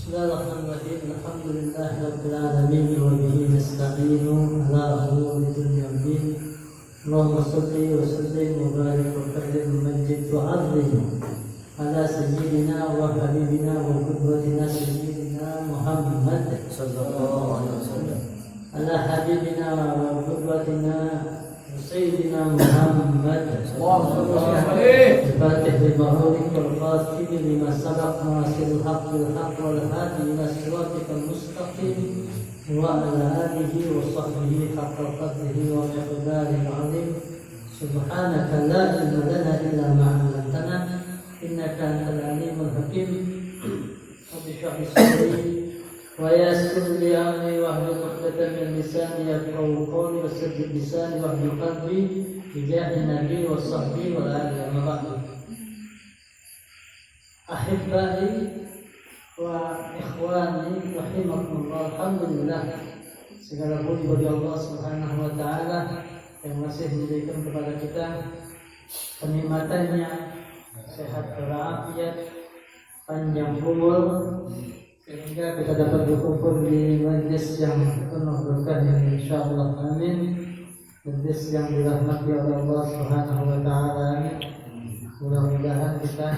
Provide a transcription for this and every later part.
Bismillahirrahmanirrahim. Alhamdulillahirabbil alamin wa bihi nasta'in ala umuri dunya wad din. Allahumma shalli wa sallim wa barik wa karrim wa majid wa 'azzim ala sayyidina wa habibina wa qudwatina sayyidina Muhammad sallallahu alaihi wasallam. Ala habibina wa qudwatina sayyidina Muhammad sallallahu alaihi wasallam. Al-Fatih li-ma'urik wal-Fatih lima sabaq nasil haq bil-haq wal-hadi ila siratikal mustaqim wa ala alihi wa sahbihi haqqa qadrihi wa miqdaril 'azim. Subhanaka la ilma lana illa ma 'allamtana innaka antal alimul hakim. Rabbi shrah li sadri wa yassir li amri wahlul 'uqdatam min lisani yafqahu qawli wasaddid lisani wahlul qalbi bijahi nabi wa sahbihi wa alihi wa ba'du. Ahibbai wa ikhwani rahimakumullah. Alhamdulillah, segala puji bagi Allah Subhanahu wa taala yang masih memberikan kepada kita kenikmatannya sehat walafiat, panjang umur, sehingga kita dapat berkumpul di majlis yang penuh berkah ini, insyaallah. Amin. Majlis yang dirahmati oleh Allah Subhanahu wa taala. Mudah-mudahan kita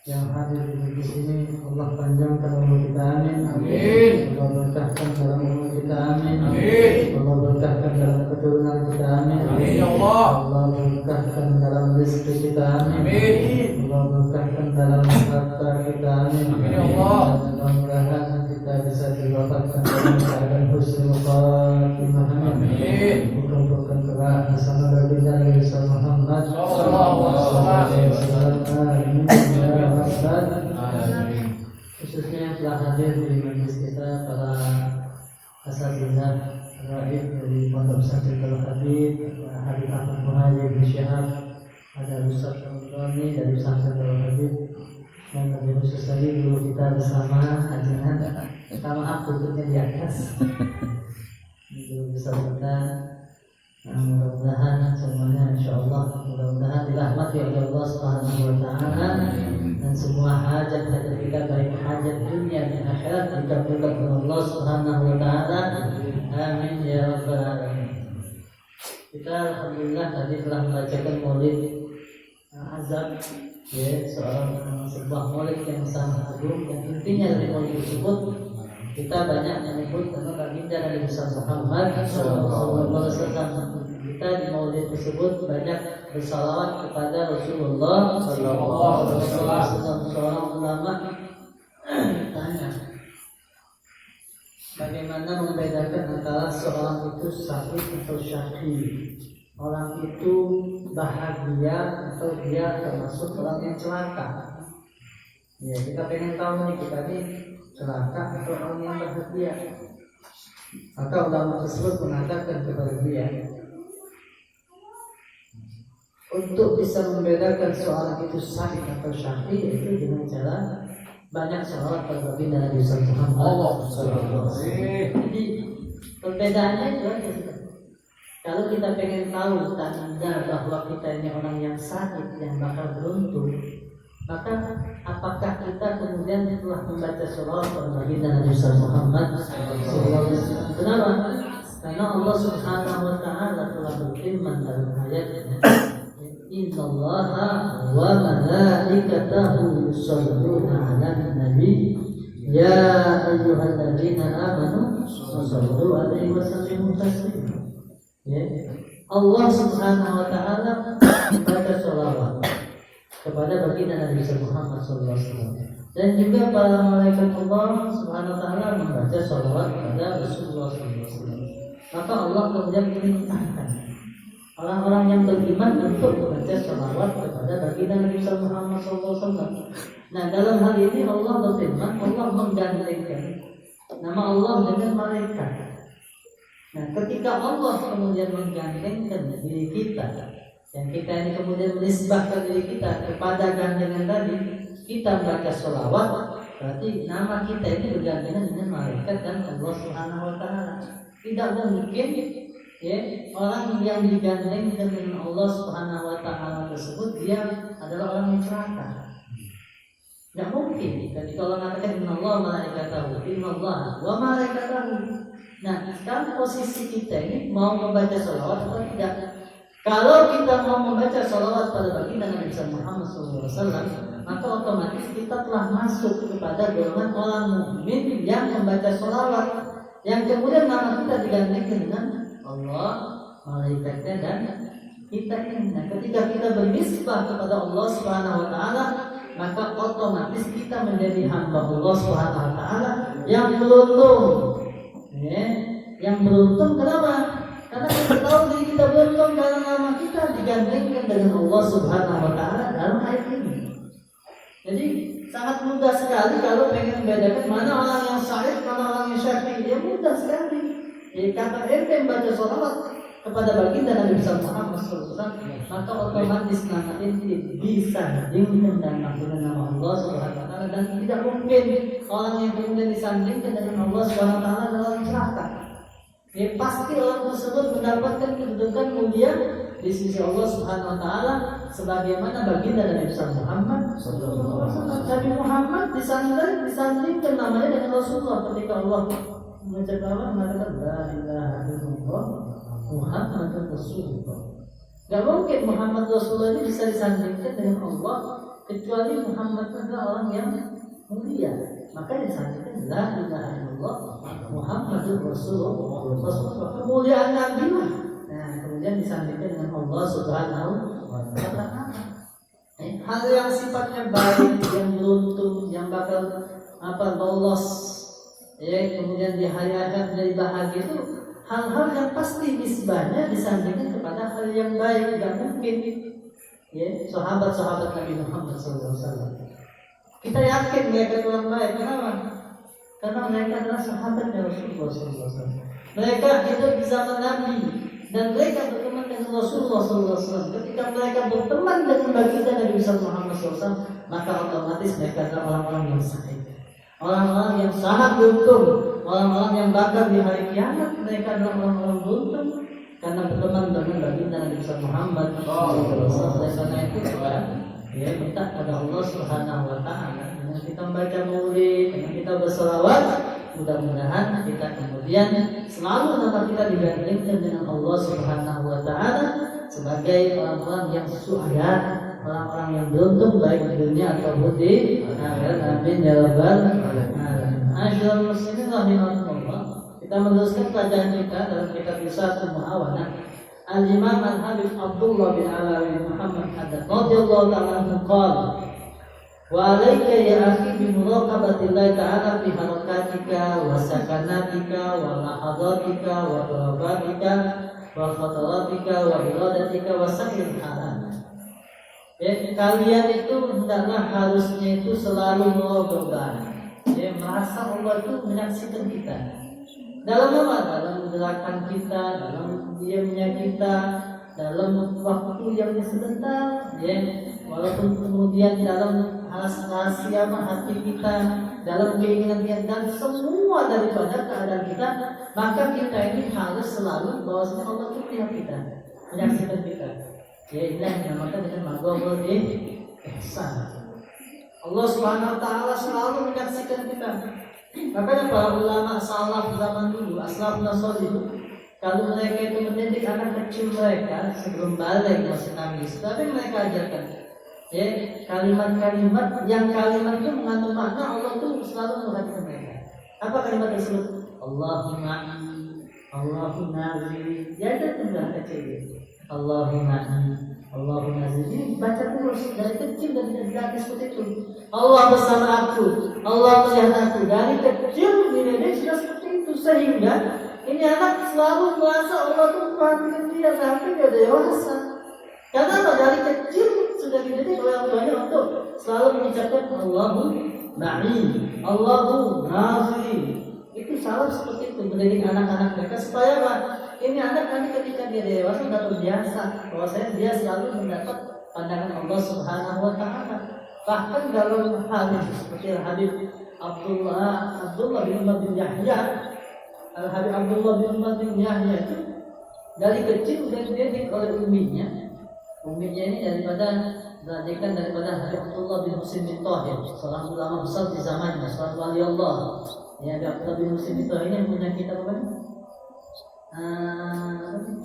yang hadir di majlis ini Allah panjangkan umur kita, amin. Amin. Allah berkahkan dalam umur kita, amin. Amin. Allah berkahkan dalam keturunan kita, amin. Amin ya Allah. Allah berkahkan dalam rezeki kita, amin. Amin. Allah berkahkan dalam harta kita, amin. Amin ya Allah. Mudah-mudahan kita bisa diwafatkan dalam keadaan husnul khatimah, amin. Dikumpulkan kelak bersama baginda Nabi Muhammad sallallahu alaihi wasallam. Khususnya yang telah hadir di majlis kita para asatidz raib dari Pondok Pesantren Darul Habib, Habib Ahmad Muhajir bin Syihab, ada Ustaz Al-Qani dari Pesantren Darul Habib, dan lebih khusus lagi dulu kita bersama Hajinan, sama aku tutupnya di atas. Dulu bersama kita. Mudah-mudahan semuanya insyaallah mudah-mudahan dirahmati oleh Allah Subhanahu wa taala, dan semua hajat-hajat kita baik hajat dunia dan akhirat dikabulkan oleh Allah Subhanahu wa taala. Amin ya rabbal alamin. Kita alhamdulillah tadi telah membacakan Maulid Azab, ya, sebuah maulid yang sangat agung, dan intinya dari maulid tersebut kita banyak menyebut nama baginda Nabi Muhammad sallallahu alaihi wasallam. Kita di maulid tersebut banyak bersalawat kepada Rasulullah sallallahu alaihi wasallam. Seorang ulama tanya, bagaimana membedakan antara seorang itu sa'id atau syaqi? Orang itu bahagia atau dia termasuk orang yang celaka? Ya, kita pengen tahu nih, kita ini celaka atau orang yang bahagia. Maka ulama tersebut mengatakan kepada dia, untuk bisa membedakan seorang itu sa'id atau syaqi itu dengan cara banyak salawat pada baginda Nabi sallallahu alaihi wasallam. Jadi perbedaannya itu aja. Kalau kita pengen tahu tanda bahwa kita ini orang yang sa'id, yang bakal beruntung, maka apakah kita kemudian telah membaca salawat pada baginda Nabi sallallahu alaihi wasallam? Kenapa? Karena Allah Subhanahu wa taala telah berfirman dalam ayatnya, innallaha wa malaikatahu yusholluna 'alan nabi ya ayyuhalladzina amanu shallu 'alaihi wa sallimu taslima. Ya, Allah Subhanahu wa taala membaca salawat kepada baginda Nabi Muhammad sallallahu alaihi wasallam, dan juga para malaikat Allah Subhanahu wa taala membaca salawat kepada Rasulullah sallallahu alaihi wasallam. Maka Allah kemudian memerintahkan orang-orang yang beriman untuk membaca salawat kepada baginda Nabi Muhammad sallallahu alaihi wasallam. Nah, dalam hal ini Allah berfirman, Allah menggandengkan nama Allah dengan malaikat. Nah, ketika Allah kemudian menggandengkan diri kita, dan kita ini kemudian menisbahkan diri kita kepada gandengan tadi, kita membaca sholawat, berarti nama kita ini bergandengan dengan malaikat dan Allah Subhanahu wa taala. Tidak mungkin ya orang yang digandengkan dengan Allah Subhanahu wa taala tersebut dia adalah orang yang celaka. Nggak mungkin. Jadi kalau mengatakan Inna Allah malaikatahu, Inna Allah wa malaikatahu. Nah, sekarang posisi kita ini mau membaca sholawat atau tidak? Kalau kita mau membaca sholawat pada baginda Nabi Muhammad SAW, maka otomatis kita telah masuk kepada golongan orang mukmin yang membaca sholawat, yang kemudian nama kita digandengkan dengan Allah, malaikatnya dan kita ini. Nah, ketika kita bermisbah kepada Allah Subhanahu Wa Taala, maka otomatis kita menjadi hamba Allah Subhanahu Wa Taala yang beruntung. Ya, yang beruntung kenapa? Karena kita tahu diri kita beruntung karena nama kita digandengkan dengan Allah Subhanahu Wa Taala dalam ayat ini. Jadi sangat mudah sekali kalau pengen membedakan mana orang yang syahid, mana orang yang syafi'i. Ya mudah sekali. Jadi kata ente membaca sholawat kepada baginda Nabi Muhammad SAW, maka otomatis nama ente bisa disandingkan dengan nama Allah Subhanahu Wa Taala, dan tidak mungkin orang yang kemudian disandingkan dengan Allah Subhanahu Wa Taala dalam neraka. Ya pasti orang tersebut mendapatkan kedudukan mulia di sisi Allah Subhanahu Wa Taala, sebagaimana baginda Nabi Muhammad SAW. Nabi Muhammad disandingkan namanya dengan Rasulullah ketika Allah mengatakan la ilaha illallah Muhammadur Rasulullah. Gak mungkin Muhammad Rasulullah ini bisa disandingkan dengan Allah kecuali Muhammad adalah orang yang mulia. Maka disandingkan la ilaha illallah Muhammadur Rasulullah. Kemuliaan Nabi lah. Nah, kemudian disandingkan dengan Allah Subhanahu Wa Taala. Hal yang sifatnya baik, yang beruntung, yang bakal lolos, ya, kemudian di hari akan menjadi bahagia, itu hal-hal yang pasti nisbahnya disandingkan kepada hal yang baik. Tidak mungkin. Ya, sahabat-sahabat Nabi Muhammad SAW, kita yakin mereka orang baik. Kenapa? Karena mereka adalah sahabatnya Rasulullah SAW. Mereka hidup di zaman Nabi dan mereka berteman dengan Rasulullah SAW. Ketika mereka berteman dengan baginda Nabi Muhammad SAW, maka otomatis mereka adalah orang-orang yang sahih, orang-orang yang sangat beruntung, orang-orang yang bakal di hari kiamat. Mereka adalah orang-orang beruntung karena berteman dengan baginda Nabi Muhammad SAW. Oleh karena itu ya minta pada Allah Subhanahu Wa Taala dengan kita membaca maulid, dengan kita berselawat, mudah-mudahan kita kemudian selalu nama kita digandengkan dengan Allah Subhanahu Wa Taala sebagai orang-orang yang suhada, orang-orang yang beruntung baik di dunia ataupun di akhirat. Amin ya rabbal alamin. Asyhadu muslimin rahimahullah. Kita meneruskan pelajaran kita dalam kitab Risalah Muawanah. Al-Imam Al-Habib Abdullah bin Alawi Muhammad Haddad radhiyallahu ta'ala anhu qala: wa alayka ya akhi bi muraqabatillahi ta'ala fi harakatika wa sakanatika wa lahadatika wa darabatika wa khataratika wa iradatika wa sakin halan. Ya, kalian itu hendaklah harusnya itu selalu muraqabah. Ya, merasa Allah itu menyaksikan kita. Dalam apa? Dalam gerakan kita, dalam diamnya kita, dalam waktu yang sebentar, ya, walaupun kemudian dalam rahasia hati kita, dalam keinginan kita, dan semua daripada keadaan kita, maka kita ini harus selalu bahwasanya Allah itu melihat kita, menyaksikan kita. Ya, inilah yang dinamakan dengan maghribul ihsan. Allah Subhanahu Wa Taala selalu menyaksikan kita. Makanya para ulama salaf zaman dulu, aslafun salih, kalau mereka itu mendidik anak kecil mereka sebelum balik masih nangis, tapi mereka ajarkan ya kalimat-kalimat yang kalimat itu mengandung makna. Allah itu selalu memperhatikan mereka. Apa kalimat tersebut? Allahumma, Allahumma zid. Ya itu sudah kecil. Allahumma, Allahumma zid. Ini baca terus dari kecil dan dari seperti itu. Allah bersama aku, Allah melihat aku. Dari kecil dididik sudah seperti itu, sehingga ini anak selalu merasa Allah itu memperhatikan dia sampai dia dewasa. Karena dari kecil sudah dididik oleh orang tuanya untuk selalu mengucapkan Allahu ma'i, Allahu nazri. Itu salah seperti itu mendidik anak-anak mereka supaya apa? Ini anak nanti ketika dia dewasa sudah terbiasa bahwasanya dia selalu mendapat pandangan Allah Subhanahu Wa Taala. Bahkan dalam hadis seperti Habib Abdullah bin Umar bin Yahya, Habib Abdullah bin Umar bin Yahya itu dari kecil sudah dididik oleh umminya. Umminya ini daripada Dilanjutkan daripada Habib Abdullah bin Muslim bin Thahir, seorang ulama besar di zamannya, seorang wali Allah. Ya, Habib Abdullah bin Muslim bin Thahir ini yang punya kitab apa?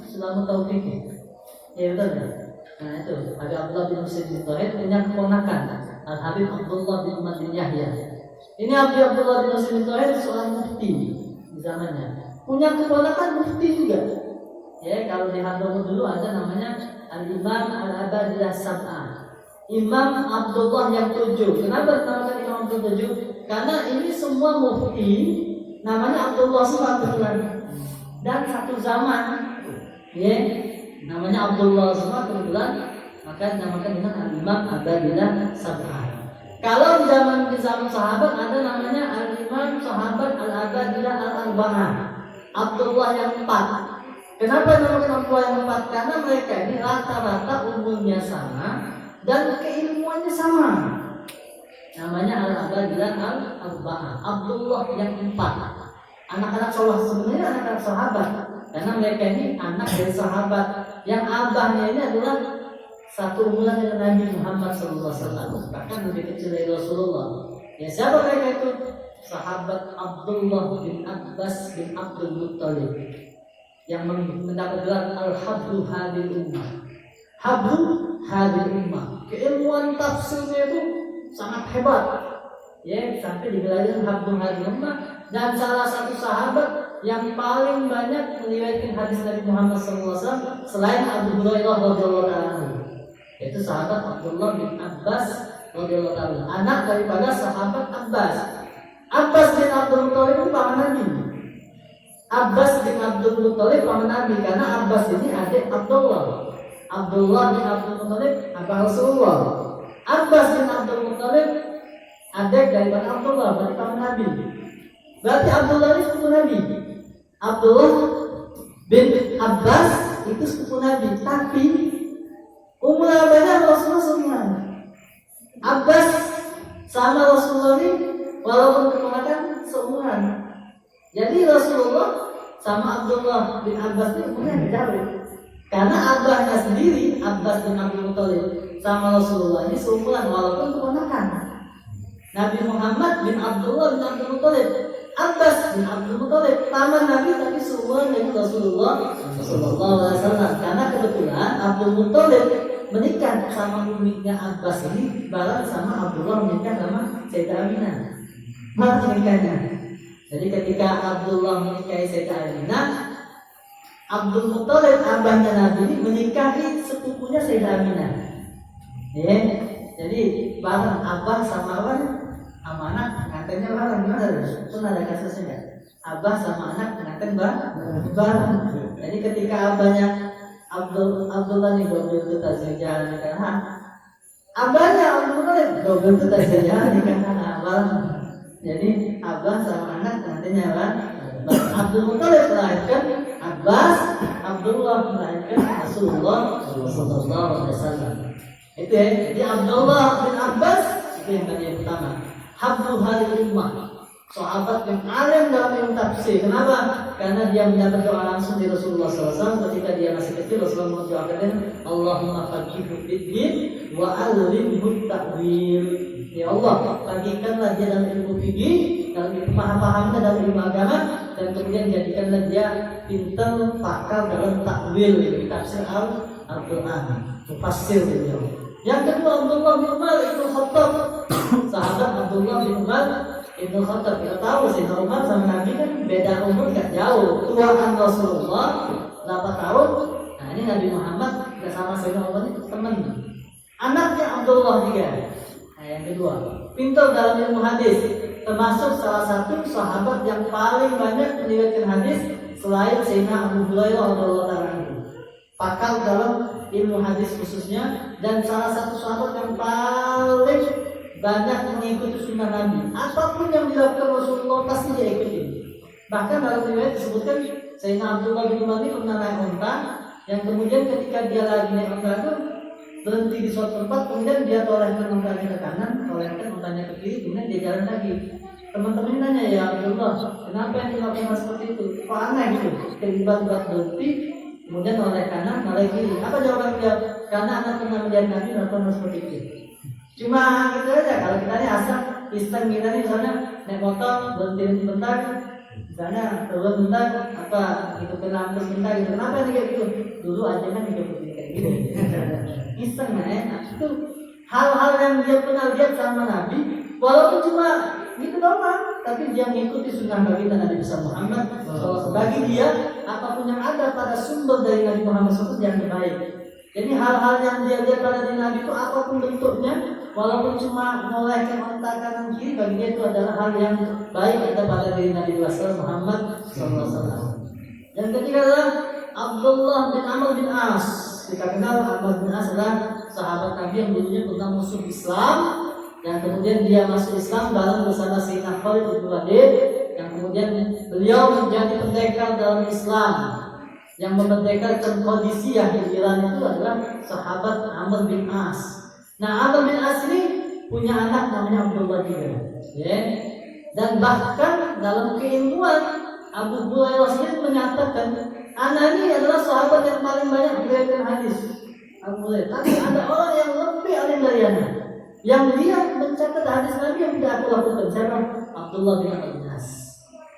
Selamat Taufik. Ya betul ya. Nah itu Habib Abdullah bin Muslim bin Thahir punya keponakan Al Habib Abdullah bin Umar bin Yahya. Ini Habib Abdullah bin Muslim bin Thahir seorang mufti di zamannya. Punya keponakan mufti juga. Ya, kalau di Hadramaut dulu ada namanya Al-Imam Al-Abadillah Sab'ah, Imam Abdullah yang 7. Kenapa dinamakan Imam Abdullah 7? Karena ini semua mufti namanya Abdullah semua kebetulan. Dan satu zaman ya, namanya Abdullah semua kebetulan, maka dinamakan dengan Al-Imam Al-Abadillah Sab'ah. Kalau di zaman sahabat ada namanya Al-Imam Sahabat Al-Abadillah Al-Arba'ah, Abdullah yang 4. Kenapa dinamakan Abdullah yang 4? Karena mereka ini rata-rata umurnya sama dan keilmuannya sama. Namanya Al-Abadillah Al-Arba'ah, Abdullah yang 4. Anak-anak soleh, sebenarnya anak-anak sahabat, karena mereka ini anak dari sahabat. Yang abahnya ini adalah satu umuran dengan Nabi Muhammad SAW, bahkan lebih kecil dari Rasulullah. Ya, siapa mereka itu? Sahabat Abdullah bin Abbas bin Abdul Muttalib, yang mendapat gelar Al-Habru Hadil Ummah. Habru Hadil Ummah. Keilmuan tafsirnya itu sangat hebat. Ya, sampai digelar Habru Hadil Ummah. Dan salah satu sahabat yang paling banyak meriwayatkan hadis Nabi Muhammad SAW selain Abu Hurairah radhiyallahu anhu, yaitu sahabat Abdullah bin Abbas radhiyallahu anhu, anak daripada sahabat Abbas. Abbas bin Abdul Muttalib itu paman Nabi. Abbas bin Abdul Muttalib paman Nabi, karena Abbas ini adik Abdullah. Abdullah bin Abdul Muttalib abah Rasulullah. Abbas bin Abdul Muttalib adik daripada Abdullah, berarti paman Nabi. Berarti Abdullah ini sepupu Nabi. Abdullah bin Abbas itu sepupu Nabi, tapi umur abadnya Rasulullah semua. Abbas sama Rasulullah ini walaupun keponakan seumuran. Jadi Rasulullah sama Abdullah bin Abbas ini umurnya jauh. Karena abahnya sendiri, Abbas bin Abdul Muttalib, sama Rasulullah ini seumuran walaupun keponakan. Nabi Muhammad bin Abdullah bin Abdul Muttalib, Abbas bin Abdul Muttalib, paman Nabi tapi seumuran dengan Rasulullah Sallallahu Alaihi Wasallam. Karena kebetulan Abdul Muttalib menikah sama umiknya Abbas ini bareng sama Abdullah menikah sama Sayyidah Aminah. Mana menikahnya? Jadi ketika Abdullah menikahi Sayyidah Aminah, Abdul Muttalib abahnya Nabi ini menikahi sepupunya Sayyidah Aminah. Ya, jadi bareng abah sama anak pengantinnya bareng. Gimana? Pernah ada kasusnya nggak? Abah sama anak pengantin bareng. Jadi ketika abahnya Abdullah ini double itu tasjijah nikahan, abahnya Abdullah double itu tasjijah nikahan bareng. Jadi abah sama anak pengantinnya bareng. Abdul Muttalib melahirkan Abbas, Abdullah melahirkan Rasulullah Sallallahu Alaihi Wasallam. Itu ya. Jadi Abdullah bin Abbas itu yang tadi yang pertama. Habru Hadil Ummah, sahabat yang alim dalam ilmu tafsir. Kenapa? Karena dia mendapat doa langsung dari Rasulullah SAW ketika dia masih kecil. Rasulullah mendoakan, Allahumma faqihhu fid-din wa alimhu ta'wil. Ya Allah, berikanlah dia dalam ilmu fikih, dalam pemahamannya dalam ilmu agama, dan kemudian jadikanlah dia pintar pakar dalam takwil, tafsir Al-Quran, mufassir beliau. Yang kedua Abdullah bin Umar ibn Khattab, sahabat Abdullah bin Umar ibn Khattab. Kita tahu sih Umar sama Nabi kan beda umur gak jauh, tuaan Rasulullah 8 tahun. Nah ini Nabi Muhammad gak sama Sayyidina Umar itu teman. Anaknya Abdullah juga. Nah yang kedua, pintar dalam ilmu hadis, termasuk salah satu sahabat yang paling banyak meriwayatkan hadis selain Sayyidina Abu Hurairah radhiyallahu anhu. Pakar dalam ilmu hadis khususnya, dan salah satu sahabat yang paling banyak mengikuti sunnah Nabi. Apapun yang dilakukan Rasulullah pasti dia ikuti. Bahkan dalam riwayat disebutkan Sayyidina Abdullah bin Umar ini pernah naik unta, yang kemudian ketika dia lagi naik unta itu berhenti di suatu tempat, kemudian dia tolehkan untanya ke kanan, tolehkan untanya ke kiri, kemudian dia jalan lagi. Teman-teman nanya, ya Abdullah, kenapa yang dilakukan seperti itu? Kok aneh gitu? Tiba-tiba berhenti, kemudian noleh kanan, noleh kiri. Apa jawaban dia? karena anak pernah melihat Nabi melakukan seperti itu. Cuma gitu aja, kalau kita ini asal iseng kita nih misalnya naik motor berhenti bentar, misalnya turun bentar, apa gitu ke lampu bentar gitu, kenapa nih kayak gitu? Dulu aja kan hidup kayak gitu. Iseng ya, itu hal-hal yang dia pernah lihat sama Nabi, walaupun cuma gitu doang, tapi dia mengikuti sunnah baginda Nabi Muhammad SAW. Bagi dia, apapun yang ada pada sumber dari Nabi Muhammad SAW yang terbaik. Jadi hal-hal yang dia lihat pada diri Nabi itu apapun bentuknya, walaupun cuma melelehkan otak kanan kiri, bagi dia itu adalah hal yang baik ada pada diri Nabi Muhammad SAW. Yang ketiga adalah Abdullah bin Amr bin As. Kita kenal Amr bin As adalah sahabat Nabi yang dulunya pernah musuh Islam, yang kemudian dia masuk Islam bareng bersama Sayyidina Khalid bin Walid, yang kemudian beliau menjadi pendekar dalam Islam. Yang memerdekakan Qadisiyah di Iran itu adalah sahabat Amr bin As. Nah, Amr bin As ini punya anak namanya Abdullah juga, ya. Dan bahkan dalam keilmuan Abu Hurairah sendiri menyatakan anak ini adalah sahabat yang paling banyak meriwayatkan hadis. Abu Hurairah. Tapi ada orang yang lebih alim dari anak, yang dia mencatat hadis Nabi yang tidak aku lakukan. Siapa? Abdullah bin Amr bin As.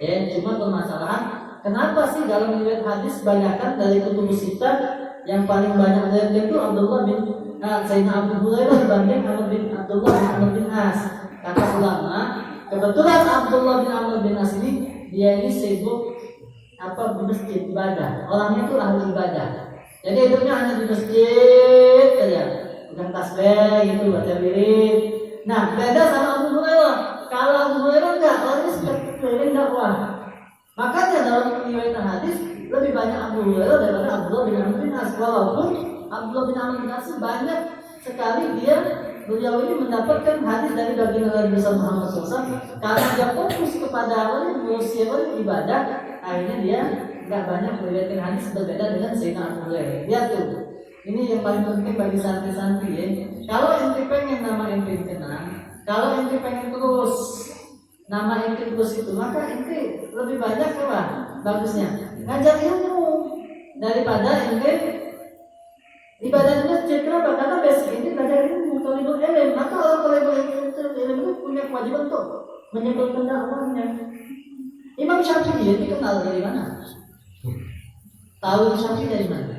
Ya, cuma permasalahan kenapa sih dalam riwayat hadis banyakkan dari kutubus sittah yang paling banyak dari itu Abdullah bin Sayyidina Abu Hurairah dibanding Abdullah bin Amr bin As. Kata ulama, kebetulan Abdullah bin Amr bin As ini dia ini sibuk di masjid ibadah. Orangnya itu ahli ibadah. Jadi hidupnya hanya di masjid saja, pegang tasbih gitu, baca wirid. Nah, beda sama Abu Hurairah. Kalau Abu Hurairah enggak, orangnya seperti keliling dakwah. Makanya dalam riwayat hadis lebih banyak Abu Hurairah daripada Abdullah bin Amr bin As. Walaupun Abdullah bin Amr bin As banyak sekali beliau ini mendapatkan hadis dari baginda Nabi Muhammad SAW, karena dia fokus kepada ibadah, akhirnya dia nggak banyak meriwayatkan hadis, berbeda dengan Sayyidina Abu Hurairah. Lihat tuh, ini yang paling penting bagi santri-santri ya. Kalau ente pengen nama ente dikenal, kalau ente pengen terus nama ente terus itu, maka ente lebih banyak apa bagusnya ngajar ilmu daripada ente ibadah di masjid. Kenapa? Karena basic ini belajar ilmu, thalibul ilm. Maka orang thalibul ilm itu punya kewajiban untuk menyebarkan dakwahnya. Imam Syafi'i dikenal dari mana? Tahu Syafi'i dari mana?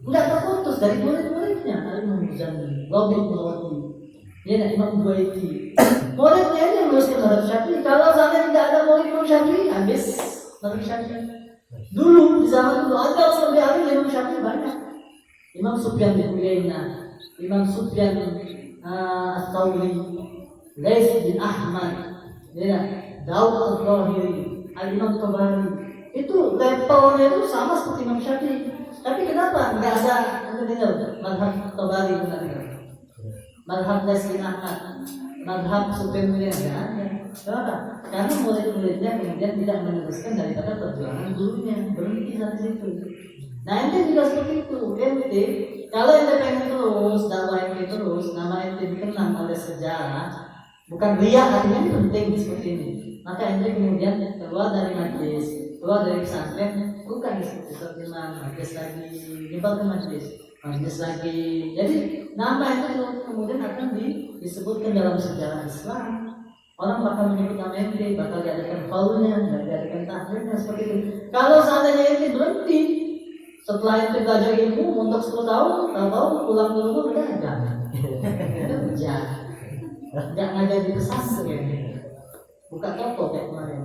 Enggak terputus dari murid-muridnya. Imam Muzani, Rabi' Mawati, Imam Buaiti. Muridnya ini yang menuliskan Madhab Syafi'i. Kalau seandainya tidak ada murid Imam Syafi'i, habis Madhab Syafi'i. Dulu di zaman dulu ada orang lebih ahli Imam Syafi'i banyak. Imam Sufyan bin Uyainah, Imam Sufyan Ats-Tsauri, Lais bin Ahmad, Daud Al-Zahiri, Al-Imam Tabari. Itu levelnya itu sama seperti Imam Syafi'i. Tapi kenapa nggak ada madhab Tabari, madhab Lais bin Ahmad, madhab Sufyan bin Uyainah? Kenapa? Karena murid-muridnya kemudian tidak meneruskan daripada perjuangan gurunya, berhenti saat itu. Nah, ente juga seperti itu. Ente kalau ente pengen terus dakwah ente terus, nama ente dikenal oleh sejarah, bukan riya, artinya ini penting seperti ini. Maka ente kemudian keluar dari majlis, keluar dari pesantren, bukan seperti majlis lagi, nyebar ke majlis lagi. Jadi nama itu kemudian akan disebutkan dalam sejarah Islam. Orang bakal menyebut nama ente, bakal diadakan faulnya, diadakan tahlilnya seperti itu. Kalau seandainya ente berhenti setelah itu belajar ilmu untuk 10 tahun, tahu-tahu pulang ke rumah udah kerja, nggak ngajar di pesantren ya. Buka toko kayak kemarin.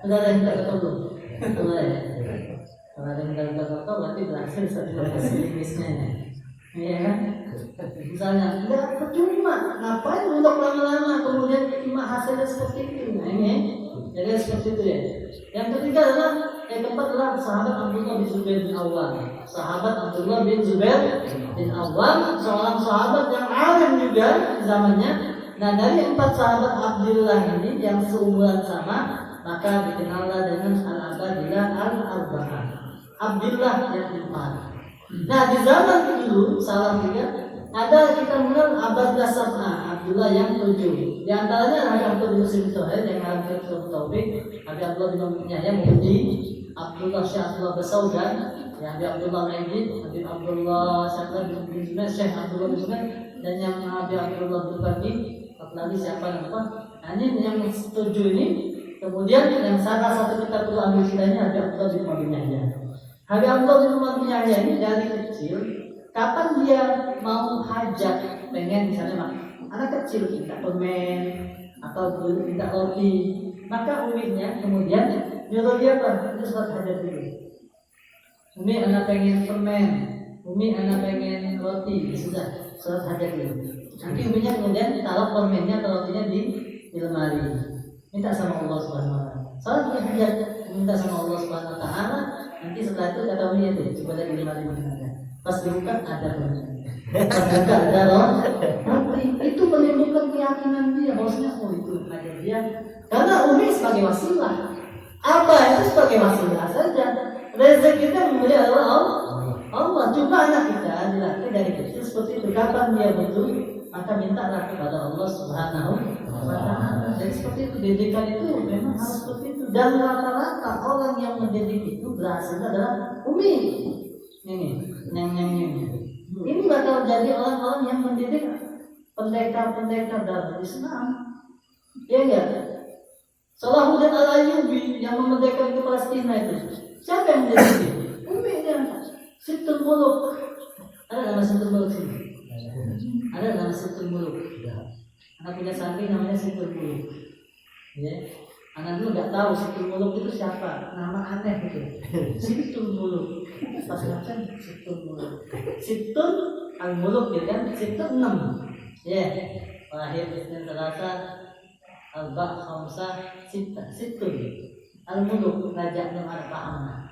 Sudah ada yang minta toko belum? Kalau ada yang minta toko berarti berhasil sertifikasi bisnisnya, ya kan? Misalnya, nggak percuma, ngapain untuk lama-lama kemudian terima hasilnya seperti itu? Nah, ini jadi seperti itu ya. Yang ketiga adalah yang keempat adalah sahabat Abdullah bin Zubair bin Awwam. Sahabat Abdullah bin Zubair bin Awwam, seorang sahabat yang alim juga di zamannya. Nah, dari 4 sahabat Abdullah ini yang seumuran sama, maka dikenallah dengan Al-Abadillah Al-Arba'ah. Abdullah yang 4. Nah, di zaman dulu salah juga ada kita mengenal Abadillah Sab'ah, Abdullah yang 7. Di antaranya adalah Abdullah bin Muslim Tuhair yang hadir ke Taufik, Abdullah bin Yahya Muhdi, Abdullah Syekh Abdullah Basaudan, yang Habib Abdullah Aidid, Habib Abdullah bin Junaid, Syekh Abdullah bin Junaid, dan yang Habib Abdullah bin Fadli, lagi siapa nama? Ini yang setuju ini. Kemudian yang salah satu kita perlu ambil ceritanya Habib Abdullah bin Umar bin Yahya. Habib Abdullah bin Umar bin Yahya ini dari kecil, kapan dia mau hajat, pengen misalnya anak kecil minta permen atau minta roti, maka uminya kemudian nyuruh dia itu sholat hajat dulu. Umi anak pengen permen, Umi anak pengen roti, sudah sholat hajat dulu. Nanti uminya kemudian taruh permennya atau rotinya di lemari, minta sama Allah Subhanahu Wa Taala. Sholat hajat minta sama Allah Subhanahu Wa Taala. Nanti setelah itu kata uminya itu coba di lemari mana. Pas dibuka ada permen. Pas dibuka ada roti. Itu menimbulkan keyakinan dia bahwasanya itu hajat dia. Karena umi sebagai wasilah, abah itu sebagai wasilah saja. Rezeki kita memberi Allah. Coba anak kita dilatih dari kecil seperti itu. Kapan dia butuh, maka mintalah kepada Allah Subhanahu Wa Taala. Dan seperti itu, didikan itu memang harus seperti itu. Dan rata-rata orang yang mendidik itu berhasil adalah umi. Ini bakal jadi orang-orang yang mendidik pendekar-pendekar dalam Islam. Ya enggak? Salahuddin Al-Ayyubi yang memerdekakan ke Palestina itu, siapa yang mendidik? Uminya. Situl Muluk. Ada nama Situl Muluk sini? Ada nama Situl Muluk. Anak punya santri namanya Situl Muluk. Ya. Anak dulu nggak tahu Situl Muluk itu siapa. Nama aneh gitu. Situl Muluk. Pas baca Situl Muluk. Situl Al-Muluk ya kan? Situl 6. Ya. Lahir Isnin Selasa Al-Ba' Khamsah Situl Al-Muluk Raja Nu'ar Pahamna.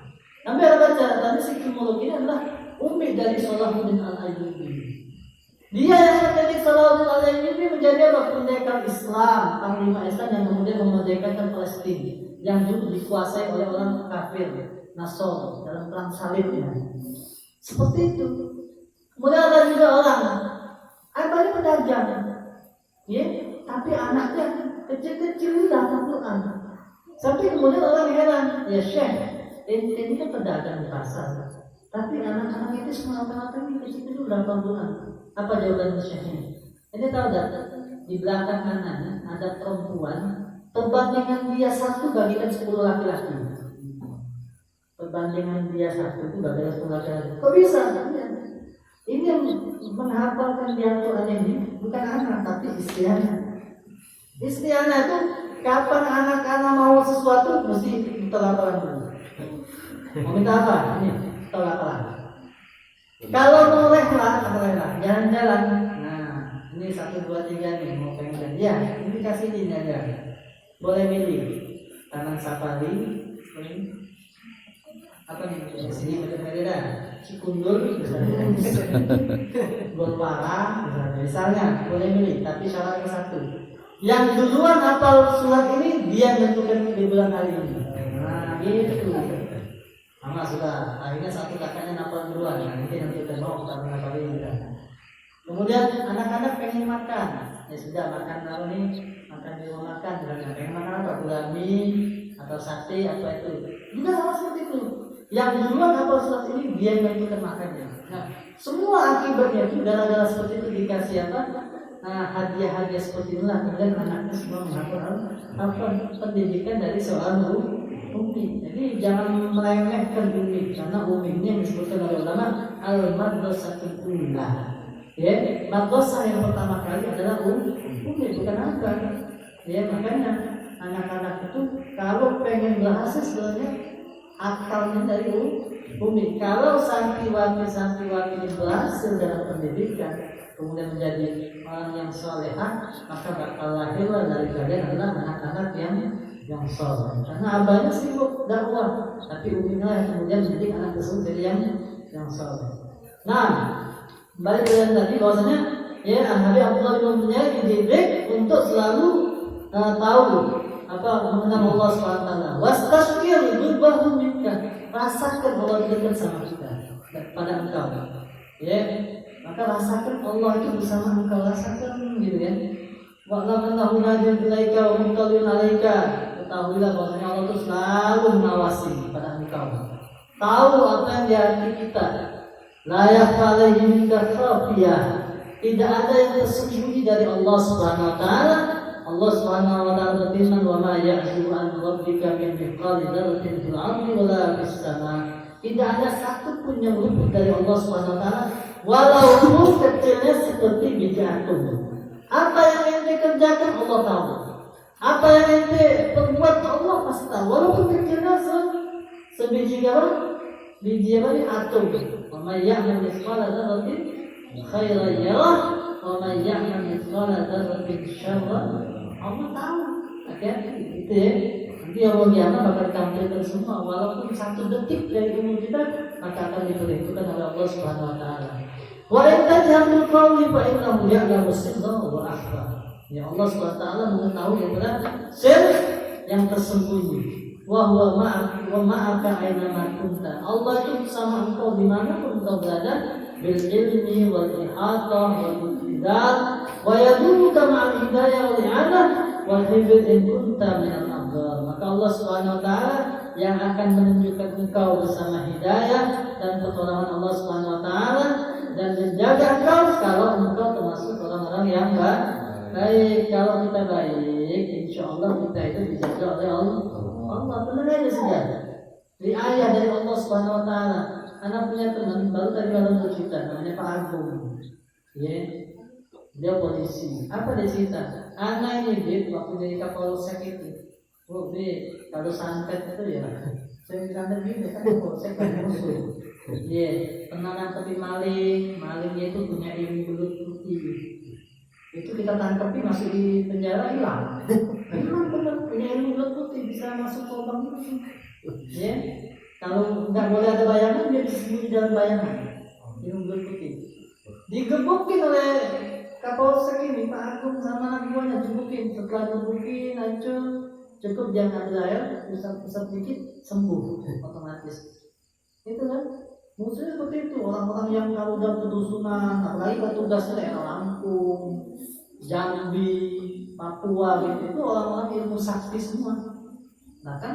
Kami ada baca tadi Situl Muluk ini adalah umi dari Salahuddin Al-Ayyubi. Dia yang menjadi Salahuddin Al-Ayyubi menjadi pendekar Islam, panglima Islam yang kemudian memerdekakan Palestina yang dulu dikuasai oleh orang kafir Nasr dalam perang salibnya. Seperti itu. Kemudian ada juga orang abahnya pedagang, ya, tapi anaknya kecil-kecil sudah hafal Quran. Sampai kemudian orang heran, ya Syekh, ini kan pedagang di pasar, tapi anak-anak itu semua rata-rata ini kecil-kecil sudah hafal Quran. Apa jawaban Syekh ini? Ini tahu tak? Di belakang kanan ada perempuan, perbandingan dia 1 bagikan 10 laki-laki. Perbandingan dia 1 itu bagikan 10 laki-laki. Kok bisa? Ini yang menghafalkan dia Quran ini bukan anak tapi istri anak. Istri anak itu kapan anak-anak mau sesuatu mesti minta laporan dulu. Mau minta apa? Ini minta laporan. Kalau mau rehlah, jalan-jalan. Nah, ini 1, 2, 3 nih mau pengen ya, ini kasih ini aja. Boleh milih Taman Safari, apa nih? Di sini beda-beda. Cikundur, Golpara, misalnya boleh milih, tapi syaratnya 1. Yang duluan hafal surat ini dia menentukan di bulan hari ini. Nah, gitu. Mama sudah, akhirnya 1 kakaknya hafal duluan. Nah, nanti nentukan karena hafal ini. Kemudian anak-anak pengen makan, ya sudah makan apa nih? Makan di rumah makan, pengen makan apa? Gulami atau sate apa itu? Juga sama seperti itu. Yang duluan hafal surat ini dia yang menentukan makannya. Nah, semua akibatnya itu gara-gara seperti itu dikasih apa? Nah, hadiah-hadiah seperti inilah kemudian anaknya semua menghafal pendidikan dari seorang umi. Jadi jangan meremehkan umi karena umi ini yang disebutkan oleh ulama al-madrasatul ula. Ya, madrasah yang pertama kali adalah umi, bukan apa. Ya, makanya anak-anak itu kalau pengen berhasil sebenarnya akalnya dari umi. Kalau santriwati berhasil dalam pendidikan, kemudian menjadi orang yang solehah, maka bakal lahirlah dari kalian adalah anak-anak yang soleh. Karena abahnya sibuk dakwah, tapi uminya yang kemudian mendidik anak tersebut jadi yang soleh. Nah, balik ke tadi bahwasanya ya Habib Abdullah bin Umar dididik untuk selalu tahu apa mengenal Allah SWT. Wastashkir yubahum minka, rasakan Allah dekat sama kita pada engkau. Ya, maka rasakan Allah itu bersama engkau, rasakan gitu ya. Wa'lam annahu nadil ilaika wa mutalin alaika. ketahuilah bahwasanya Allah itu selalu mengawasi pada engkau. Tahu apa yang di hati kita. La yakhfa alaihi minka khafiyah. Tidak ada yang tersembunyi dari Allah Subhanahu wa taala. Allah Subhanahu wa taala berfirman, "Wa ma ya'zubu an rabbika min mithqali dzarratin fil ardi wa la fis sama." Tidak ada satu pun yang luput dari Allah Subhanahu wa taala, walaupun kecilnya seperti biji atom. Apa yang ente kerjakan Allah tahu. Apa yang ente perbuat Allah pasti tahu. Walaupun kecilnya sebiji apa? Biji apa? Atom. Wa may ya'mal mithqala dzarratin khairan yarah wa may ya'mal mithqala dzarratin syarran. Allah tahu. Oke, itu ya. Nanti Allah kiamat bakal ditampilkan semua. Walaupun 1 detik dari umur kita, maka akan diperhitungkan oleh Allah Subhanahu wa taala. Wa in tajhamul qawli fa innahu ya'lamu sirra wa akhfa. Ya Allah Subhanahu wa taala mengetahui daripada sir yang tersembunyi. Wa huwa ma'aka aina ma kunta. Allah itu bersama engkau di mana pun engkau berada, bil ilmi wal ihatah wal ittidal wa yadulluka ma'al hidayah wal i'anah wal hifdz in kunta minal abrar. Maka Allah Subhanahu wa taala yang akan menunjukkan engkau bersama hidayah dan pertolongan Allah Subhanahu wa taala dan menjaga engkau kalau engkau termasuk orang-orang yang baik. Kalau kita baik, insyaallah kita itu dijaga oleh Allah. Benar aja sudah. Di ayat dari Allah Subhanahu wa taala, anak punya teman baru tadi malam bercerita, namanya Pak Agung. Ya. Dia polisi. Apa dia cerita? Anak ini dia waktu jadi Kapolsek itu. Dia kalau santet itu ya. Saya santet juga kan Kapolsek kan musuh. Dia pernah nangkepin malingnya itu punya ilmu belut putih. Itu kita tangkapi masuk di penjara hilang. Memang benar punya ilmu belut putih bisa masuk lubang itu. Ya, kalau nggak boleh ada bayangan dia bisa sembunyi dalam bayangan. Ilmu belut putih. Digebukin oleh Kapolsek ini Pak Agung sama anak buahnya gebukin. Setelah gebukin hancur, cukup jangan ambil air, usap dikit sembuh otomatis. Itu kan musuhnya seperti itu, orang-orang yang kalau udah kedusunan, apalagi petugas daerah Lampung, Jambi, Papua gitu, itu orang-orang ilmu sakti semua. Bahkan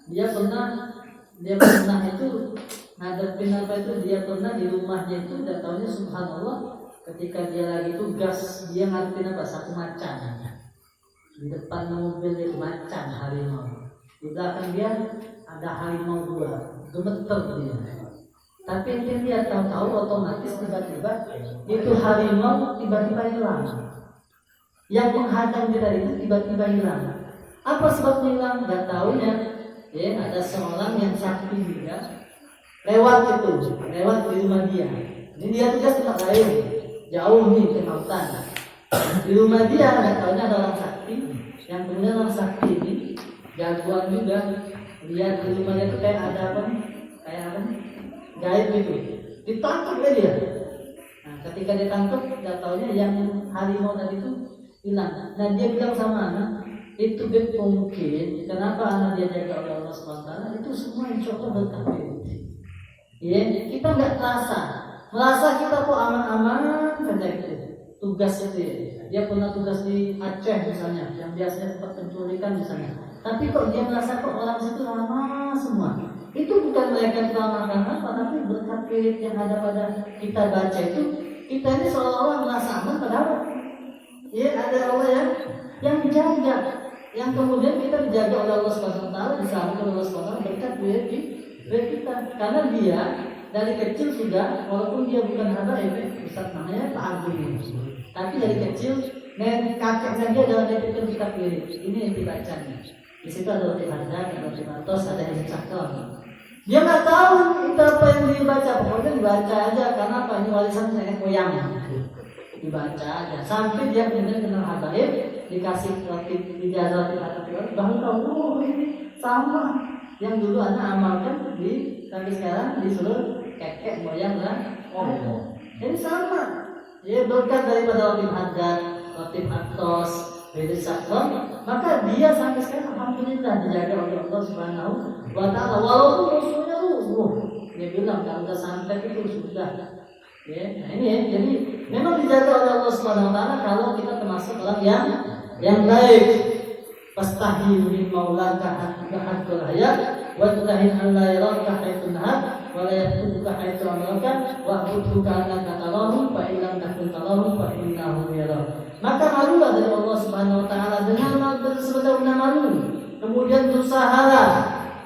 dia pernah itu ngadepin apa itu, dia pernah di rumahnya itu, dia tahunya subhanallah ketika dia lagi tugas dia ngadepin apa, satu macan di depan mobil itu macan harimau, di belakang dia ada harimau 2, gemeter dia. Tapi dia tahu otomatis tiba-tiba itu harimau tiba-tiba hilang. Yang menghadang dia itu tiba-tiba hilang. Apa sebabnya hilang? Gak tahunya. Ya, ada seorang yang sakti juga lewat di rumah dia. Ini dia tugas tempat lain, jauh nih ke hutan. Di rumah dia gak tahunya ada orang sakti. Yang kemudian orang sakti ini jagoan juga. Lihat di rumahnya itu kayak ada apa? Kayak apa? Gaib gitu, ditangkap dia. Nah, ketika ditangkap, nggak taunya yang harimau tadi itu hilang. Nah, dia bilang sama anak, itu mungkin kenapa anak dia jaga oleh Allah SWT itu semua insya Allah berkah. Ya, kita nggak merasa kita kok aman-aman saja gitu. Tugas itu ya. Dia pernah tugas di Aceh misalnya, yang biasanya tempat penculikan misalnya. Tapi kok dia merasa kok orang situ lama semua. Itu bukan mereka kelamakan apa, tapi berkat pilih yang ada pada kita baca itu, kita ini seolah-olah merasa aman, padahal ya ada Allah yang menjaga, yang kemudian kita dijaga oleh Allah SWT, disambut oleh Allah SWT berkat pilih kita. Karena dia dari kecil sudah, walaupun dia bukan habaib, Ustaz namanya Pak Agung, tapi dari kecil kakeknya dia dalam itu kita pilih. Ini yang dibacanya. Di situ ada roti handang, ada roti mantos, ada yang cakap. Dia nggak tahu itu apa yang dibaca, pokoknya dibaca aja karena apa, ini warisan nenek moyang. Dibaca aja sampai dia kemudian kenal habaib, dikasih roti dijazah roti baru tahu ini sama yang dulu anak amalkan sampai sekarang disuruh kakek moyang lah. Ini sama. Ya berkat daripada roti handang, roti mantos, dari sakram, maka dia sampai sekarang alhamdulillah dijaga oleh Allah Subhanahu wa taala. Walaupun musuhnya dia bilang kalau udah sampai itu sudah. Ya, nah ini ya, jadi memang dijaga oleh Allah Subhanahu wa taala kalau kita termasuk orang yang baik. fastahi min maulaka haqqal hayat wa tahin an la yaraka haitsu nahar wa la yaquduka haitsu amaraka wa abudhu ka'annaka tarahu fa in lam takun tarahu fa innahu yarak. Maka malulah dari Allah Subhanahu wa taala dengan sebenar-benar malu. Kemudian berusahalah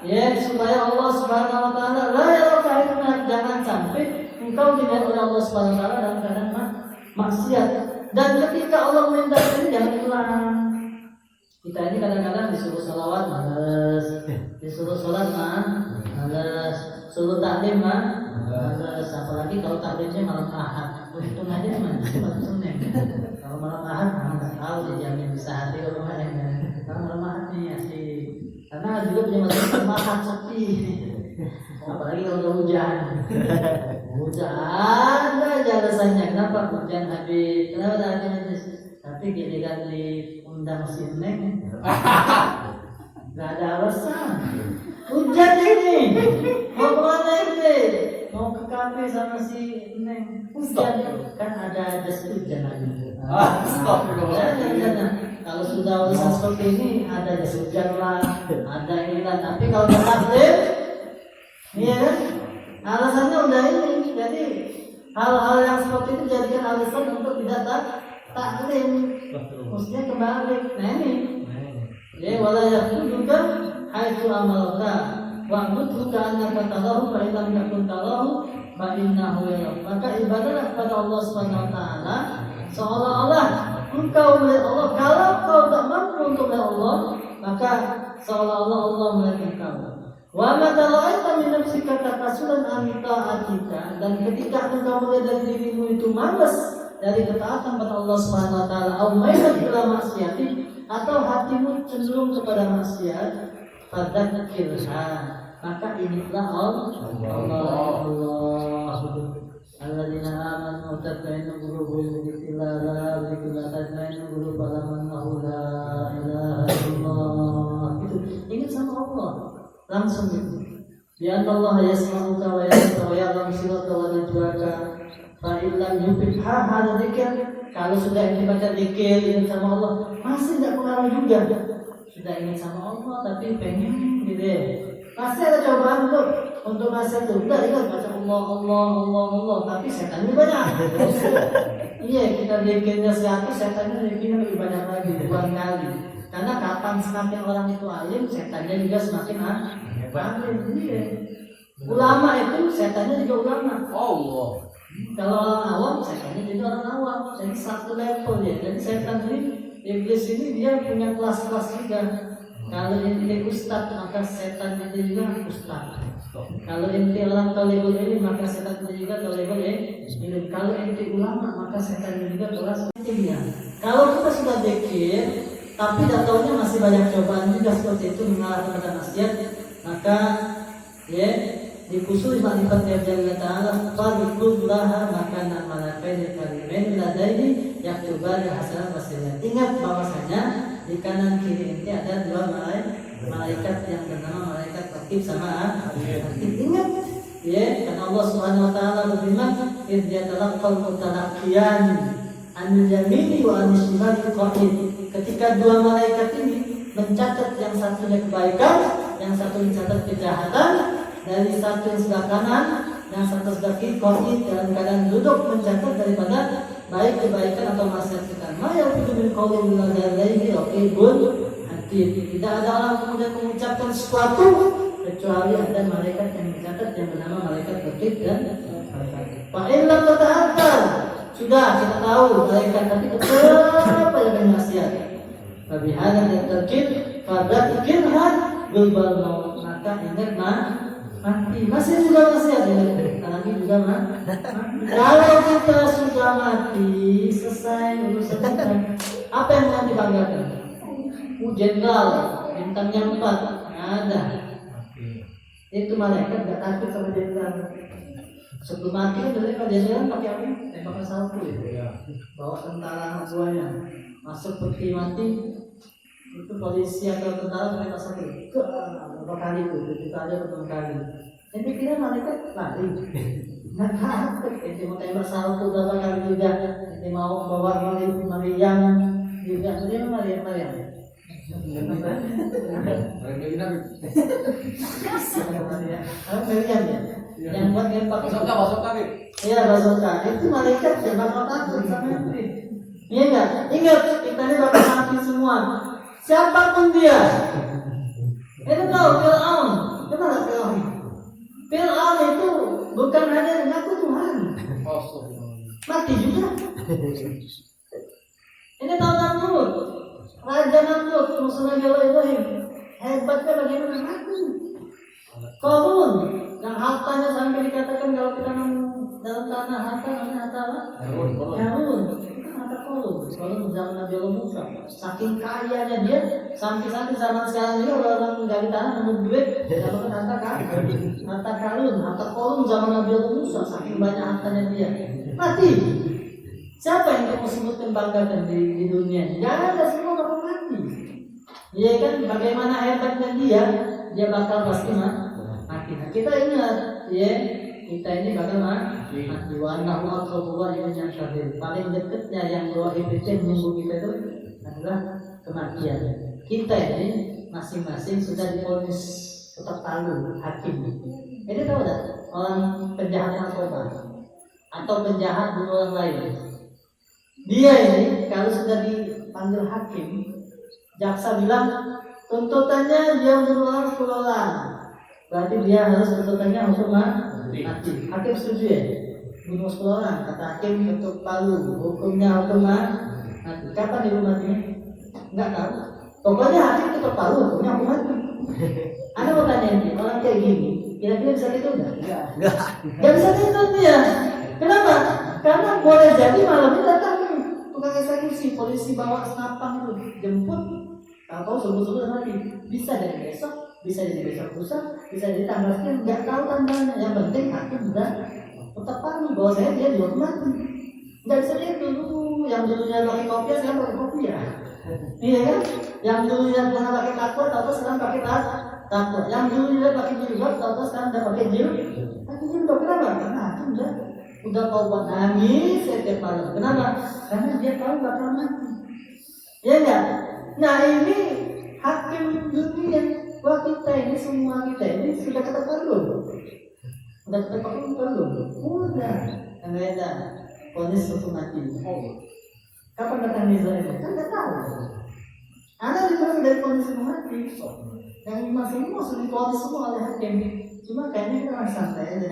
ya supaya Allah Subhanahu wa taala la yaraka haitsu nahar, jangan sampai engkau dilihat oleh Allah Subhanahu wa taala dalam keadaan maksiat. Dan ketika Allah minta ini jangan ulang. Kita ini kadang-kadang disuruh salawat malas, disuruh sholat malas, suruh taklim malas. Apalagi kalau taklimnya malam Ahad, itu aja malam Senin. Kalau malam Ahad nggak tahu dijamin bisa hati kalau kalau malam Ahad nih asik. Karena juga punya malam Ahad sepi. Apalagi kalau hujan. Hujan aja alasannya kenapa hujan habis, kenapa habis. Tapi giliran diundang si Neng nggak ada alasan. Hujan ini mau kemana ini? Mau ke kafe sama si Neng. Hujan kan ada jas hujan lagi. Stop. Kalau sudah urusan seperti ini ada jas hujan lah, ada inilah. Tapi kalau taklim, iya kan? Alasannya udah ini. Jadi hal-hal yang seperti itu jadikan alasan untuk tidak taklim. Maksudnya kembali. Nah ini. Ya wala yaquduka haitsu amalaka wa abudhu ka'annaka tarahu fa in lam takun tarahu fa innahu yarak. Maka ibadahlah kepada Allah Subhanahu wa taala seolah-olah engkau melihat Allah. Kalau kau tak mampu untuk melihat Allah, maka seolah-olah Allah melihat engkau. Wa ma tara'aita min nafsika takasulan an ta'atika, dan ketika engkau melihat dari dirimu itu malas dari ketaatan kepada Allah Subhanahu wa taala, au mailan ila maksiati, atau hatimu cenderung kepada maksiat, fadzakirha, maka ingatlah Allah. Alladzina amanu wa tatma'innu qulubuhum bi dzikrillah, dzikrillah tatma'innu qulub, alamannahu la ilaha illallah. Itu ingat sama Allah langsung itu. Ya Allah yasma'uka wa yasma'u wa ya'lamu sirraka wa najwaka. Fa illam yufid hada dzikr, kalau sudah dibaca zikir ingat sama Allah masih tidak pengaruh juga. Sudah ingat sama Allah tapi pengen gitu ya. Pasti ada cobaan untuk masa itu. Udah ingat baca Allah, tapi setan lebih banyak. Iya, kita zikirnya 100, setannya zikirnya lebih banyak lagi, ribuan kali. Karena kapan semakin orang itu alim, setannya juga semakin alim. Iya. Ulama itu setannya juga ulama. Allah. Kalau orang awam, setannya jadi orang awam. Jadi satu level ya. Jadi setan ini, iblis ini dia punya kelas-kelas juga. Kalau inti ustaz, maka setan itu juga ustaz. Kalau inti orang tolebul ini, maka setan itu juga tolebul ilmu. Kalau inti ulama, maka setan itu juga kelas ilmiah. Kalau kita sudah zikir, tapi datanya masih banyak cobaan juga seperti itu mengarah kepada maksiat, maka ya dikusul ma'rifat Jalla Ta'ala fadhkur laha makanan malakaini karimain ladaini yaktubani hasanat wasiyat. Ingat bahwasanya di kanan kiri ini ada dua malaikat yang bernama malaikat Raqib sama Atid. Ingat ya, karena Allah Subhanahu wa taala berfirman, "Idz yatalaqqal mutalaqqiyan an yamini wa an shimali qa'id." Ketika dua malaikat ini mencatat, yang satunya kebaikan, yang satu mencatat kejahatan, dari satu yang sebelah kanan, yang satu sebelah kiri, qa'id, dalam keadaan duduk mencatat daripada baik kebaikan atau maksiat kita. Ma yalfidu min qawlin illa ladaihi raqibun atid. Tidak ada orang kemudian mengucapkan sesuatu kecuali ada malaikat yang mencatat yang bernama malaikat Raqib dan malaikat. Fa in lam tata'akkar, sudah kita tahu malaikat, tapi tetap banyak maksiat. Fa bihadza at-tarkib fadzakirha bil maut, maka ingat mati. Masih juga maksiat ya. Lagi juga mati. Kalau kita sudah mati, selesai urusan kita. Apa yang mau dibanggakan? Jenderal, bintangnya 4, ada. Itu malaikat gak takut sama jenderal. Sebelum mati kan mereka jenderal pakai apa? Tembakan salpu ya. Bawa tentara buahnya. Masuk peti mati. Itu polisi atau tentara mereka sakit. Berapa kali itu? 7 kali atau 6 kali. Saya pikirnya malaikat lari. Nggak takut. Itu mau tembak salpu berapa kali juga. Itu mau bawa Maryam juga. Sebenarnya Maryam. Yang buat nembak basoka. Iya, basoka. Itu malaikat yang bakal takut sama itu. Iya enggak? Ingat, kita ini bakal mati semua. Siapapun dia. Itu tahu Fir'aun. Kenal nggak Fir'aun? Fir'aun itu bukan hanya mengaku Tuhan. Mati juga. Ini tahu Namrud. Raja Namrud, musuh Nabi Allah Ibrahim. Hebatnya bagaimana mati. Korun yang hartanya sampai dikatakan kalau kita dalam tanah harta namanya harta apa? Karun. Itu harta korun. Korun zaman Nabi Allah Musa. Saking kayanya dia sampai zaman sekarang ini orang menggali tanah nemu duit dapat harta karun. Harta karun, harta korun zaman Nabi Allah Musa. Saking banyak hartanya dia. Mati. Siapa yang kamu sebutkan banggakan di dunia? Jangan ada, semua bakal mati. Iya kan? Bagaimana hebatnya dia bakal pasti mati. Nah, kita ingat, ya, kita ini bakal mati. Wa aqrabu yang syahid. Paling dekatnya yang doaib itu menunggu kita itu adalah kematian. Kita ini masing-masing sudah divonis ketok palu hakim. Jadi tahu tak? Orang penjahat narkoba atau penjahat bunuh orang lain. Dia ini kalau sudah dipanggil hakim, jaksa bilang tuntutannya dia bunuh orang 10 orang. Berarti dia harus tuntutannya hukum mati. Hakim setuju ya? Bunuh 10 orang. Kata hakim ketuk palu, hukumnya hukum mati. Kapan dia matinya? Enggak tahu. Pokoknya hakim ketuk palu, hukumnya hukum mati. Anda mau tanya ini, orang kayak gini, kira-kira bisa gitu enggak? Enggak bisa gitu dia. Kenapa? Karena boleh jadi malam ini datang tukang eksekusi, polisi bawa senapang itu jemput, tahu subuh-subuh mati. Bisa dari besok, bisa dari besok lusa, bisa dari tanggal sekian, nggak tahu tanggalnya. Yang penting hakim sudah tetap palu bahwa saya dia juga mati. Nggak bisa dia dulu yang dulunya pakai kopi, sekarang pakai kopi ya. Iya kan? Yang dulunya pernah pakai takwa, tahu sekarang pakai takwa. Yang dulunya pakai jilbab, tahu sekarang udah pakai jilbab. Pakai jilbab kenapa? Karena hakim udah tahu buat nangis setiap malam. Kenapa? Karena dia tahu bakal mati. Ya enggak? Nah ini hakim dunia. Wah kita ini semua kita ini sudah ketepatan belum? Sudah ketepatan belum? Udah. Enggak ada. Ponis hukum mati. Kapan datang Israel? Kan nggak tahu. Anda dibilang dari ponis hukum mati. Yang masih sudah diponis semua oleh hakim. Cuma kayaknya kita masih santai aja.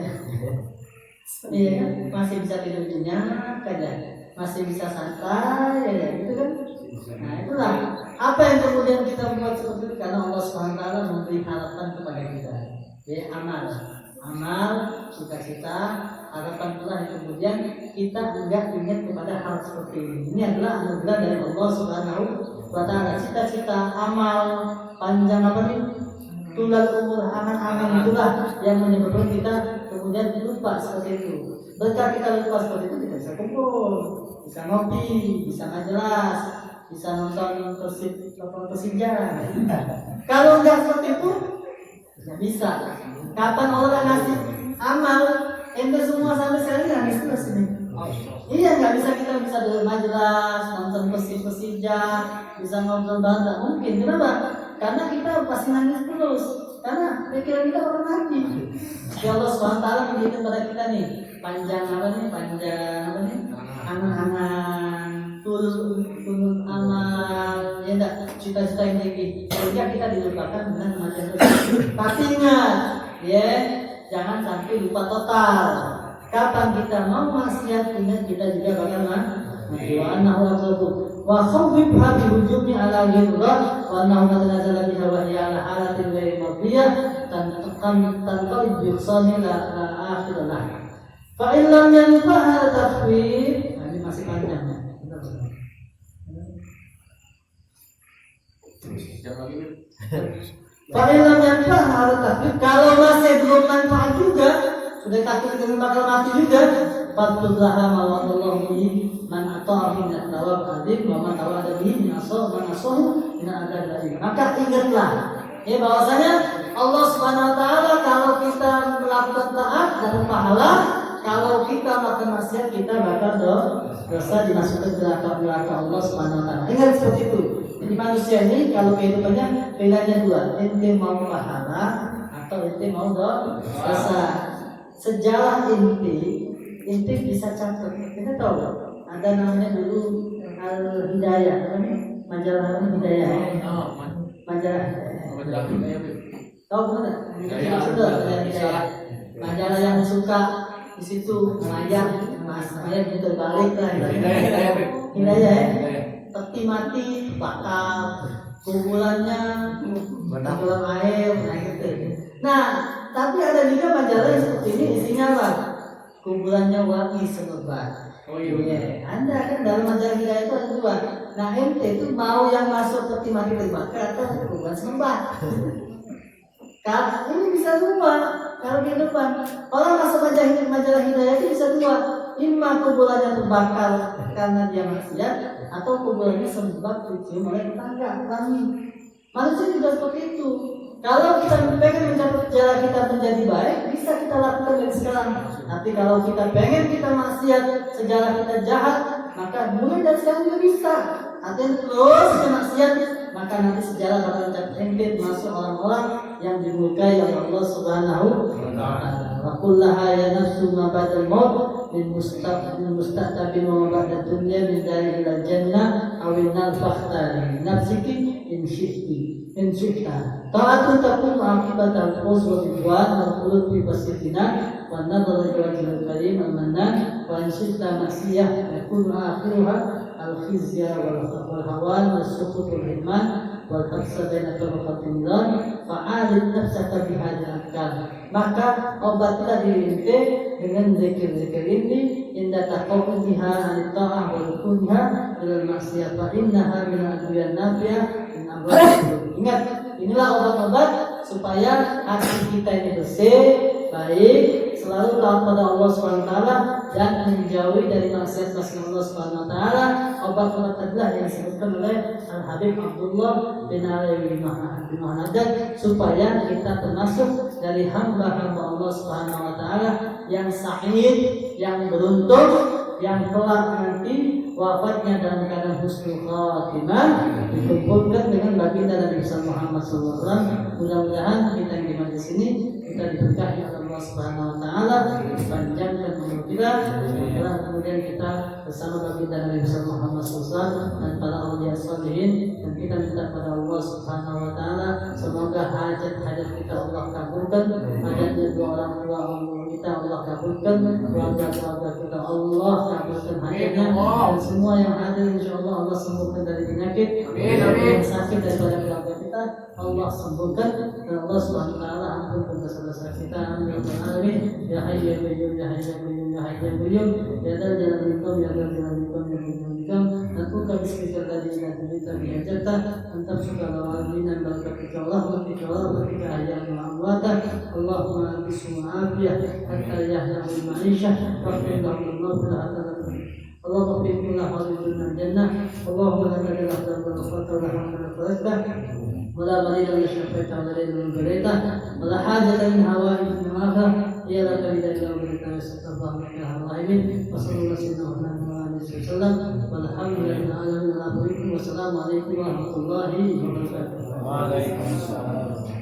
Iya kan, masih bisa tidur nyenyak aja, masih bisa santai ya, gitu kan. Nah itulah apa yang kemudian kita buat seperti itu karena Allah SWT memberi harapan kepada kita. Ya amal, sukacita, harapan pula yang kemudian kita enggak ingat kepada hal seperti ini. Ini adalah anugerah dari Allah SWT. Cita-cita, amal, panjang apa nih? Tulal umur, angan-angan itulah yang menyebabkan kita kemudian lupa seperti itu. Berkat kita lupa seperti itu, kita bisa kumpul, bisa ngopi, bisa majelis, bisa nonton Persija. Kalau enggak seperti itu, nggak bisa. Kapan Allah ngasih amal, ente semua sampai sekarang nangis terus ini. Iya, nggak bisa kita bisa majelis, nonton Persija, bisa ngobrol bareng, nggak mungkin. Kenapa? Karena kita pasti nangis terus. Karena pikiran kita orang mati. Ya Allah SWT memberikan pada kita nih panjang angan-angan, turun amal, ya enggak, cita-cita yang tinggi. Sehingga kita dilupakan dengan macam itu. Tapi ingat, ya jangan sampai lupa total. Kapan kita mau maksiat, ingat kita juga bakal mati. Wa annahu aqrabu wa khawwibha bi hujumi ala ghirra wa annahu nazala biha wa hiya ala halatin ghairi mardiyah tanqalib bi ihsani la akhirah. Fa in lam yanfa'a tafwid. Ini masih panjang ya. Fa in lam yanfa'a tafwid, kalau masih belum manfaat juga, sudah takut dengan bakal mati juga, fatullaha mawadallahu bihi man ata'a min thawab adim wa man tawada bihi min asal man asahu min adab adim. Maka ingatlah ya bahwasanya Allah Subhanahu wa taala kalau kita melakukan taat dapat pahala, kalau kita melakukan maksiat kita bakal dosa dimasukkan ke neraka Allah Subhanahu wa taala. Ingat seperti itu. Jadi Jadi manusia ini kalau kehidupannya pilihannya dua, ente mau pahala atau ente mau dosa. Sejarah ente bisa catat. Kita tahu ada namanya dulu Al Hidayah, majalah Al Hidayah. Majalah tahu nggak? Majalah yang suka di situ melayang, saya gitu balik lah. Hidayah ya. Peti mati bakal kumpulannya dalam air, nah gitu. Nah, tapi ada juga majalah yang seperti ini isinya apa? Kumpulannya wangi semerbak. Oh iya, Anda kan dalam majalah Hidayah itu ada dua. Nah, ente itu mau yang masuk peti mati terbakar atau kumpulan semerbak? Kalau ini bisa dua. Kalau di depan orang masuk majalah Hidayah itu bisa dua. Imma kumpulannya terbakar karena dia maksiat, atau kuburannya sebab dicium oleh tetangga kami. Manusia juga seperti itu. Kalau kita pengen mencapai jalan kita menjadi baik, bisa kita lakukan dari sekarang. Tapi kalau kita pengen kita maksiat, sejarah kita jahat, maka mulai dari sekarang juga bisa. Artinya terus kita maksiat, maka nanti sejarah bakal mencapai masuk orang-orang yang dimurkai oleh Allah Subhanahu wa Ta'ala. Wa kullaha ya nafsu ma ba'dal maut min mustaqbil wa ba'da dunya min dari ila jannah awin nafakhtari nafsiki in syi'ta ta'atun takun akibat al-fawz wa ridwan wal khulud fi basitina wa nadhar wajhil karim al-mannan wa in syi'ta maksiyah yakun akhiruha al-khizya wal hawan wal suqut wal hirman wal taqsa baina tabaqatin nar fa'alid nafsaka bihadil afkar. Maka obatilah diri ente dengan zikir-zikir ini inda taqawun biha an ta'ah wa rukunha ilal maksiyah fa innaha min adwiyan nafi'ah min amrul. Ingat, inilah obat-obat supaya hati kita ini bersih, baik, selalu taat pada Allah SWT dan menjauhi dari maksiat-maksiat Allah SWT. Obat-obat adalah yang disebutkan oleh Al-Habib Abdullah bin Ali bin Muhammad supaya kita termasuk dari hamba-hamba Allah SWT yang sa'id, yang beruntung, yang kelak nanti wafatnya dalam keadaan husnul khatimah dikumpulkan dengan baginda Nabi Muhammad SAW. Mudah-mudahan kita yang di majlis ini kita diberkahi oleh Allah Subhanahu wa Ta'ala, dipanjangkan umur kita, setelah kemudian kita bersama baginda Nabi Muhammad SAW dan para awliya sholihin, dan kita minta pada Allah Subhanahu wa Ta'ala semoga hajat-hajat kita Allah kabulkan, hajatnya dua orang tua kita Allah kabulkan, keluarga-keluarga kita Allah kabulkan hajatnya, dan semua yang hadir insyaallah Allah sembuhkan dari penyakit, yang sakit daripada keluarga kita Allah sembuhkan, dan Allah Subhanahu wa Ta'ala ampunkan dosa-dosa kita. Amin ya hayyu ya qayyum ya hayyu ya qayyum ya hayyu ya qayyum ya dzal jalali wal ikram ya dzal jalali wal ikram ya dzal jalali wal ikram. Nakuka bismika alladzi la ilaha illa anta antar segala walinan barakatika Allah wa tika wa tika ayyan wa amwata Allahumma bismi afiyah hatta yahya bil ma'isha wa qina Allah hatta اللهم اغفر كل حاضر من الجنة اللهم لا تجعل أحدا غفرت ولا حمدا فرجته ولا مريض إلا شفيته ولا ليل من قضيته ولا حاجة من هوائج من آخر هي لك إذا جاء بك ويستغفر الله لك يا الراحمين وصلى الله سيدنا محمد وعلى آله وسلم والحمد لله رب العالمين والسلام عليكم ورحمة الله وبركاته. وعليكم السلام.